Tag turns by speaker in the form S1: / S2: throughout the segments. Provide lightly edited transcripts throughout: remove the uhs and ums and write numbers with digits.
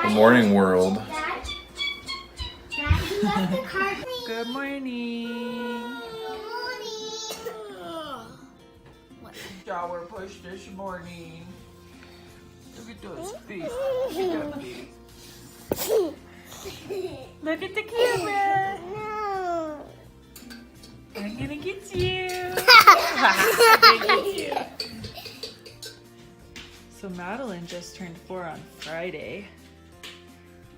S1: Good morning, world.
S2: Good morning. Shower push this morning. Look at those feet. Look at the camera. I'm gonna get you. I'm gonna get you. So Madeline just turned 4 on Friday,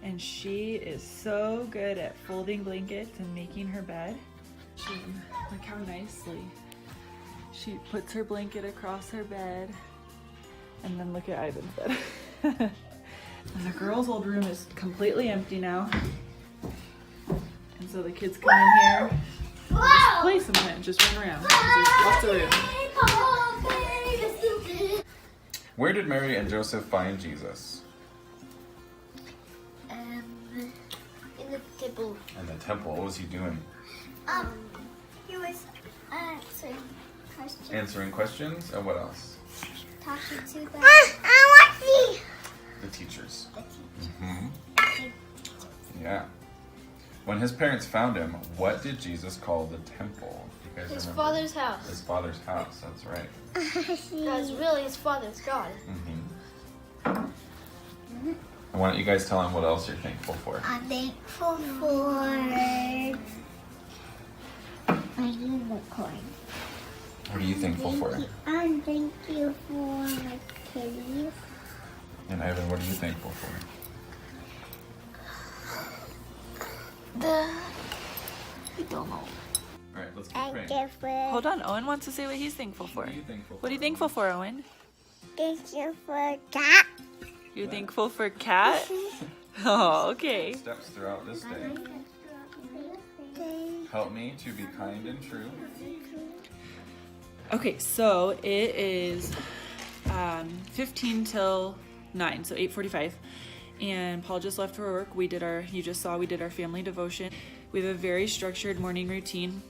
S2: and she is so good at folding blankets and making her bed. Look how nicely she puts her blanket across her bed, and then look at Ivan's bed. And the girls' old room is completely empty now, and so the kids come in here and just play sometimes, just run around. There's lots of room.
S1: Where did Mary and Joseph find Jesus?
S3: In the temple.
S1: In the temple. What was he doing?
S3: He was answering questions.
S1: Answering questions, and what else?
S3: Talking to the
S1: The teachers. Yeah. When his parents found him, what did Jesus call the temple? You guys
S3: His
S1: remember?
S3: father's house.
S1: His father's house, that's right.
S3: Because really his father's God.
S1: Why don't you guys tell him what else you're thankful for?
S3: I'm thankful for my unicorn.
S1: What are you thankful for?
S3: I'm thankful for my kitties.
S1: And Ivan, what are you thankful for?
S3: I don't know.
S1: All right, let's keep praying.
S2: Hold on, Owen wants to say what he's thankful for.
S1: What are you thankful for?
S2: What are you thankful for, Owen?
S3: Thank you for cat.
S2: You're thankful for Cat? Oh, okay.
S1: Steps throughout this day. Help me to be kind and true.
S2: Okay, so it is 15 till 9, so 8:45. And Paul just left for work. You just saw we did our family devotion. We have a very structured morning routine.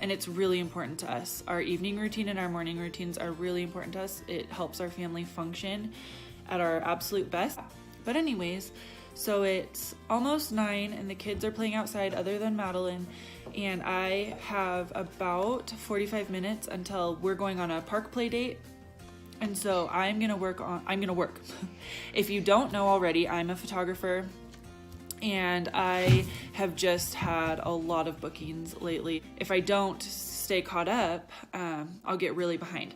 S2: And it's really important to us. Our evening routine and our morning routines are really important to us. It helps our family function at our absolute best. But anyways, so it's almost 9 and the kids are playing outside other than Madeline. And I have about 45 minutes until we're going on a park play date. And so I'm gonna work. If you don't know already, I'm a photographer. And I have just had a lot of bookings lately. If I don't stay caught up, I'll get really behind.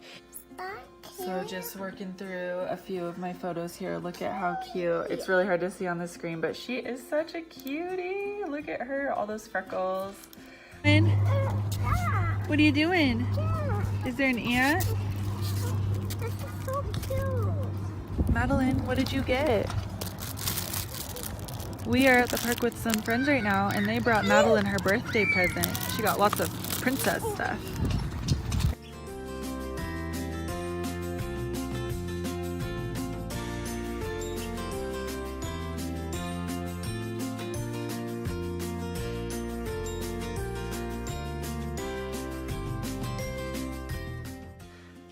S2: So just working through a few of my photos here. Look at how cute. It's really hard to see on the screen, but she is such a cutie. Look at her, all those freckles. What are you doing? Is there an ant?
S3: This is so cute.
S2: Madeline, what did you get? We are at the park with some friends right now, and they brought Madeline her birthday present. She got lots of princess stuff.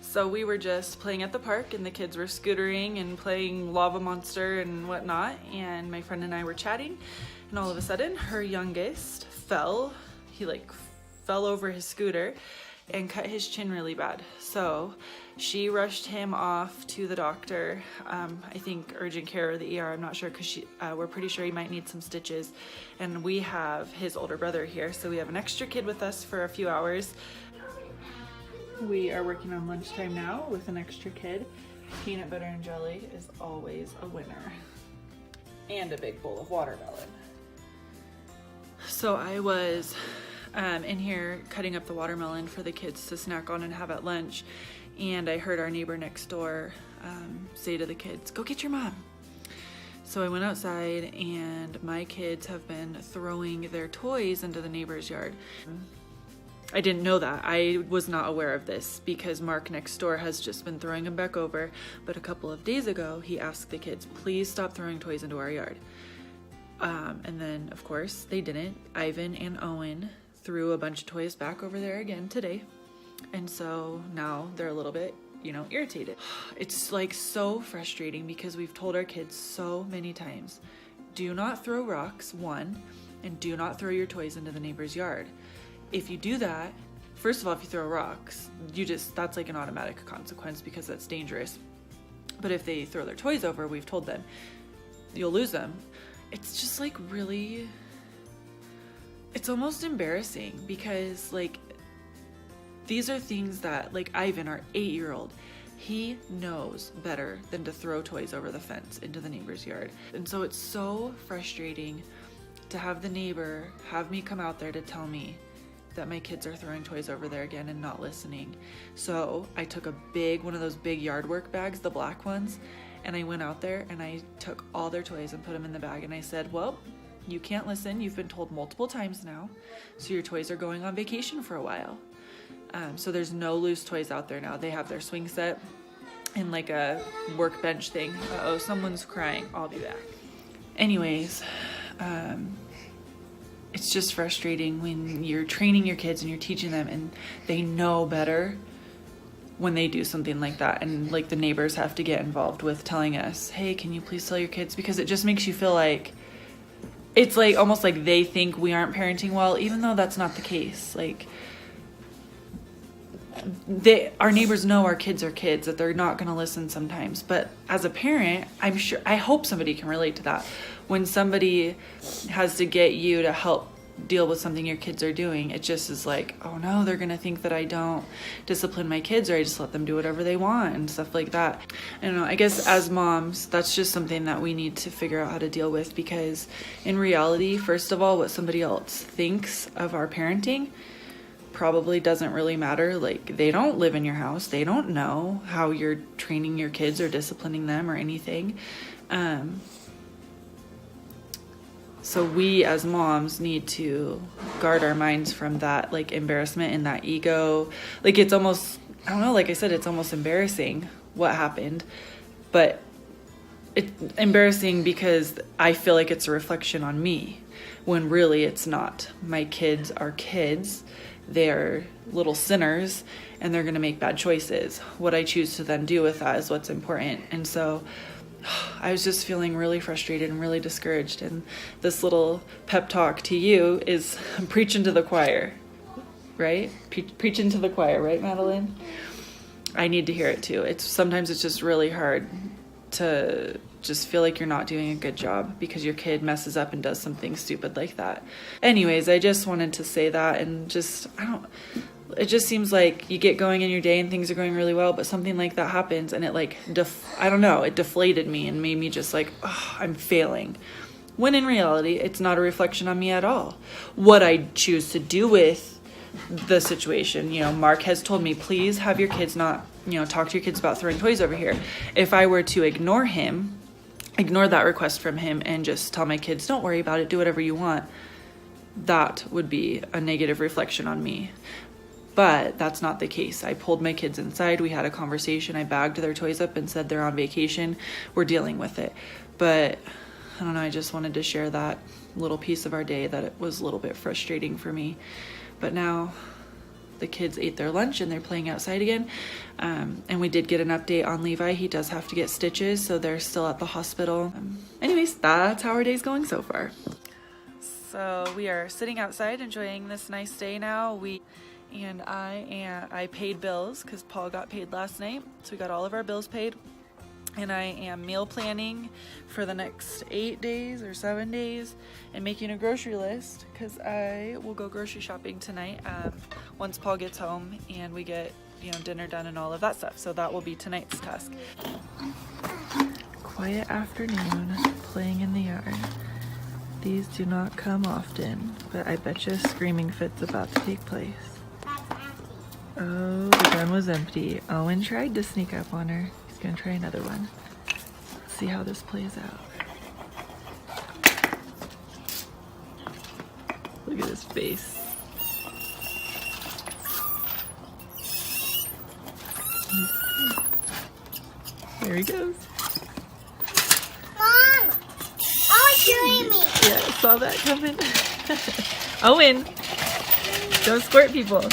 S2: So we were just playing at the park, and the kids were scootering and playing Lava Monster and whatnot, and my friend and I were chatting, and all of a sudden her youngest fell. He fell over his scooter and cut his chin really bad. So she rushed him off to the doctor. I think urgent care or the ER, I'm not sure, because we're pretty sure he might need some stitches. And we have his older brother here, so we have an extra kid with us for a few hours. We are working on lunchtime now with an extra kid. Peanut butter and jelly is always a winner. And a big bowl of watermelon. So I was in here cutting up the watermelon for the kids to snack on and have at lunch. And I heard our neighbor next door say to the kids, "Go get your mom." So I went outside, and my kids have been throwing their toys into the neighbor's yard. I didn't know that. I was not aware of this because Mark next door has just been throwing them back over. But a couple of days ago, he asked the kids, please stop throwing toys into our yard. And then, of course, they didn't. Ivan and Owen threw a bunch of toys back over there again today. And so now they're a little bit irritated. It's like so frustrating because we've told our kids so many times, do not throw rocks, one, and do not throw your toys into the neighbor's yard. If you do that, first of all, if you throw rocks, that's like an automatic consequence because that's dangerous. But if they throw their toys over, we've told them, you'll lose them. It's just like really, it's almost embarrassing because like these are things that like Ivan, our 8-year-old, he knows better than to throw toys over the fence into the neighbor's yard. And so it's so frustrating to have the neighbor have me come out there to tell me that my kids are throwing toys over there again and not listening. So I took one of those big yard work bags, the black ones, and I went out there and I took all their toys and put them in the bag and I said, well, you can't listen. You've been told multiple times now. So your toys are going on vacation for a while. So there's no loose toys out there now. They have their swing set and like a workbench thing. Uh-oh, someone's crying. I'll be back. Anyways, it's just frustrating when you're training your kids and you're teaching them and they know better when they do something like that. And like the neighbors have to get involved with telling us, hey, can you please tell your kids? Because it just makes you feel like, it's like almost like they think we aren't parenting well, even though that's not the case. Like our neighbors know our kids are kids, that they're not going to listen sometimes. But as a parent, I hope somebody can relate to that. When somebody has to get you to help deal with something your kids are doing, it just is like, oh no, they're going to think that I don't discipline my kids or I just let them do whatever they want and stuff like that. I don't know. I guess as moms, that's just something that we need to figure out how to deal with, because in reality, first of all, what somebody else thinks of our parenting probably doesn't really matter. Like, they don't live in your house. They don't know how you're training your kids or disciplining them or anything. So we as moms need to guard our minds from that like embarrassment and that ego. Like it's almost, I don't know, like I said, it's almost embarrassing what happened, but it's embarrassing because I feel like it's a reflection on me when really it's not. My kids are kids. They're little sinners and they're going to make bad choices. What I choose to then do with that is what's important. And so I was just feeling really frustrated and really discouraged. And this little pep talk to you is preaching to the choir, right? Preaching to the choir, right, Madeline? I need to hear it too. Sometimes it's just really hard to just feel like you're not doing a good job because your kid messes up and does something stupid like that. Anyways, I just wanted to say that, and just, it just seems like you get going in your day and things are going really well, but something like that happens and it like, I don't know, it deflated me and made me just like, oh, I'm failing. When in reality, it's not a reflection on me at all. What I choose to do with the situation, Mark has told me, please have your kids not, talk to your kids about throwing toys over here. If I were to ignore that request from him and just tell my kids, don't worry about it, do whatever you want, that would be a negative reflection on me. But that's not the case. I pulled my kids inside. We had a conversation. I bagged their toys up and said they're on vacation. We're dealing with it. But I don't know. I just wanted to share that little piece of our day that it was a little bit frustrating for me. But now the kids ate their lunch and they're playing outside again. And we did get an update on Levi. He does have to get stitches, so they're still at the hospital. Anyways, that's how our day's going so far. So we are sitting outside enjoying this nice day now. I paid bills because Paul got paid last night. So we got all of our bills paid. And I am meal planning for the next 8 days or 7 days and making a grocery list because I will go grocery shopping tonight once Paul gets home and we get dinner done and all of that stuff. So that will be tonight's task. Quiet afternoon, playing in the yard. These do not come often, but I bet you a screaming fit's about to take place. Oh, the gun was empty. Owen tried to sneak up on her. He's gonna try another one. Let's see how this plays out. Look at his face. There he goes.
S3: Mom! Oh, it's shooting me!
S2: Yeah, I saw that coming. Owen! Don't squirt people.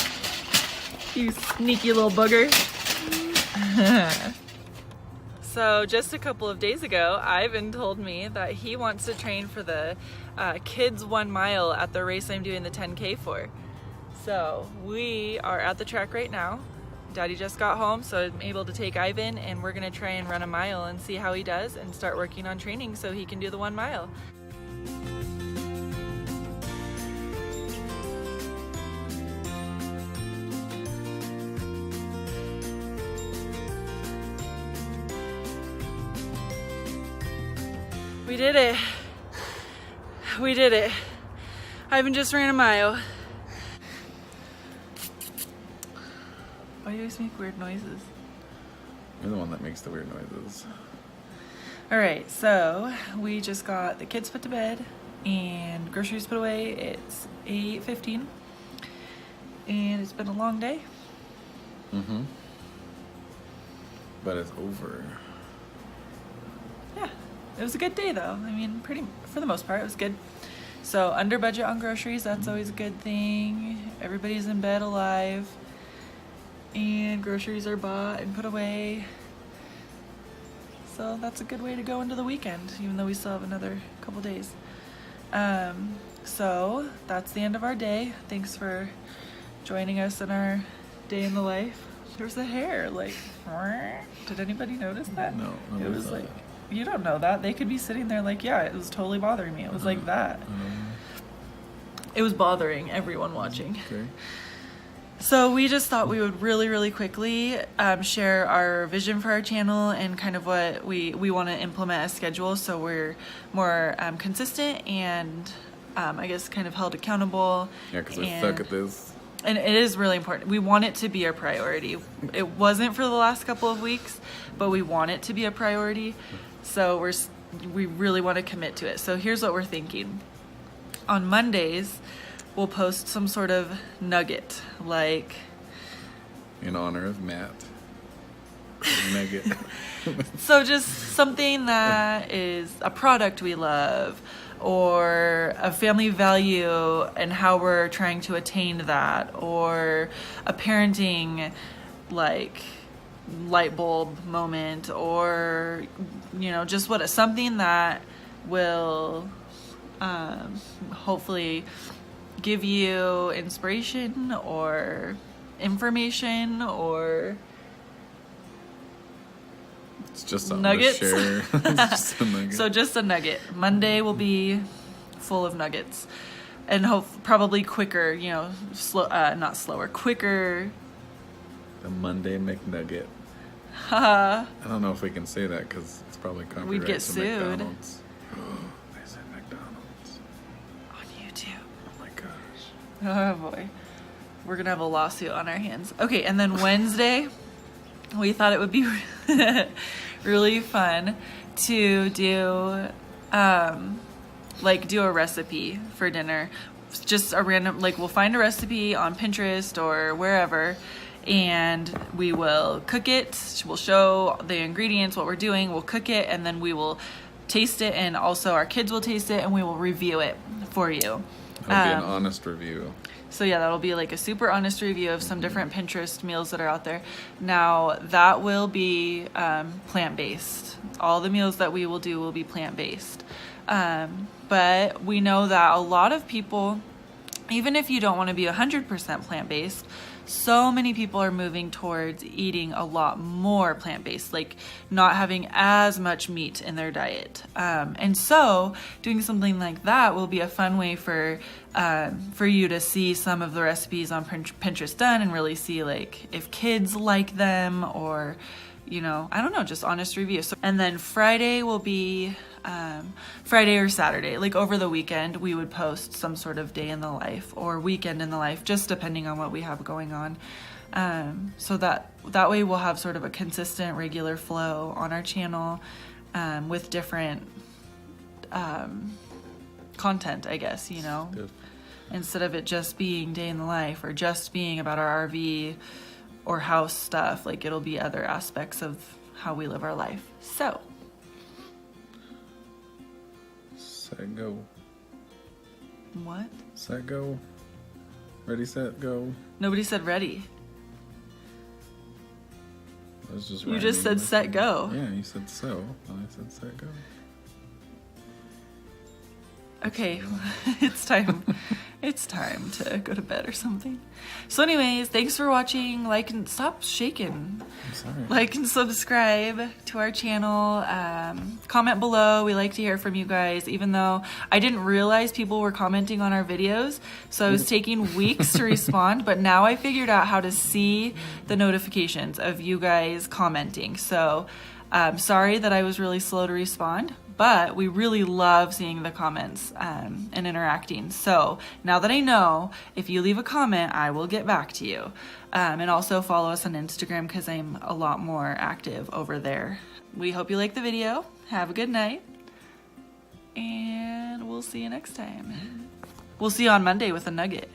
S2: You sneaky little bugger. So just a couple of days ago, Ivan told me that he wants to train for the kids 1 mile at the race I'm doing the 10K for. So we are at the track right now. Daddy just got home, so I'm able to take Ivan, and we're gonna try and run a mile and see how he does and start working on training so he can do the 1 mile. We did it. We did it. Ivan just ran a mile. Why do you always make weird noises?
S1: You're the one that makes the weird noises.
S2: All right, so we just got the kids put to bed and groceries put away. It's 8:15 and it's been a long day.
S1: Mm-hmm. But it's over.
S2: Yeah, it was a good day though. I mean, for the most part, it was good. So under budget on groceries, that's always a good thing. Everybody's in bed alive. And groceries are bought and put away. So that's a good way to go into the weekend, even though we still have another couple days. So that's the end of our day. Thanks for joining us in our day in the life. There's the hair, like, did anybody notice that?
S1: No,
S2: It was like, you don't know that. They could be sitting there like, yeah, it was totally bothering me. It was like that. It was bothering everyone watching.
S1: Okay.
S2: So we just thought we would really quickly share our vision for our channel and kind of what we want to implement as schedule, so we're more consistent and I guess kind of held accountable.
S1: Yeah, because I suck at this.
S2: And it is really important. We want it to be a priority. It wasn't for the last couple of weeks, but we want it to be a priority. So we really want to commit to it. So here's what we're thinking. On Mondays, we'll post some sort of nugget, like
S1: In honor of Matt. Nugget.
S2: so just something that is a product we love or a family value and how we're trying to attain that, or a parenting like light bulb moment, or just something that will hopefully give you inspiration or information or
S1: It's just something
S2: nuggets.
S1: to share. It's just a nugget.
S2: So just a nugget. Monday will be full of nuggets, and probably quicker. Not slower, quicker.
S1: The Monday McNugget.
S2: Haha.
S1: I don't know if we can say that because it's probably copyright
S2: We'd get
S1: to
S2: sued.
S1: McDonald's. They said McDonald's.
S2: On YouTube.
S1: Oh my gosh.
S2: Oh boy. We're gonna have a lawsuit on our hands. Okay, and then Wednesday, we thought it would be really fun to do do a recipe for dinner. Just a random, we'll find a recipe on Pinterest or wherever, and we will cook it. We'll show the ingredients, what we're doing. We'll cook it, and then we will taste it, and also our kids will taste it, and we will review it for you.
S1: It'll be an honest review.
S2: So yeah, that'll be like a super honest review of some different Pinterest meals that are out there. Now that will be plant-based. All the meals that we will do will be plant-based. But we know that a lot of people, even if you don't want to be 100% plant-based, so many people are moving towards eating a lot more plant-based, like not having as much meat in their diet. And so doing something like that will be a fun way for you to see some of the recipes on Pinterest done and really see if kids like them, or I don't know, just honest review. So, and then Friday will be Friday or Saturday, over the weekend, we would post some sort of day in the life or weekend in the life, just depending on what we have going on. So that way we'll have sort of a consistent, regular flow on our channel with different content, I guess,
S1: Good.
S2: Instead of it just being day in the life or just being about our RV or house stuff. It'll be other aspects of how we live our life. So
S1: Set, go.
S2: what?
S1: Set, go. Ready, set, go.
S2: Nobody said ready.
S1: I was just
S2: You just said set go.
S1: Yeah, you said so. And I said set go.
S2: Okay, it's time. It's time to go to bed or something. So anyways, thanks for watching. Like and stop shaking.
S1: I'm sorry.
S2: Like and subscribe to our channel. Comment below. We like to hear from you guys, even though I didn't realize people were commenting on our videos. So I was taking weeks to respond, but now I figured out how to see the notifications of you guys commenting. So sorry that I was really slow to respond, but we really love seeing the comments and interacting. So now that I know, if you leave a comment, I will get back to you. And also follow us on Instagram because I'm a lot more active over there. We hope you like the video. Have a good night. And we'll see you next time. We'll see you on Monday with a nugget.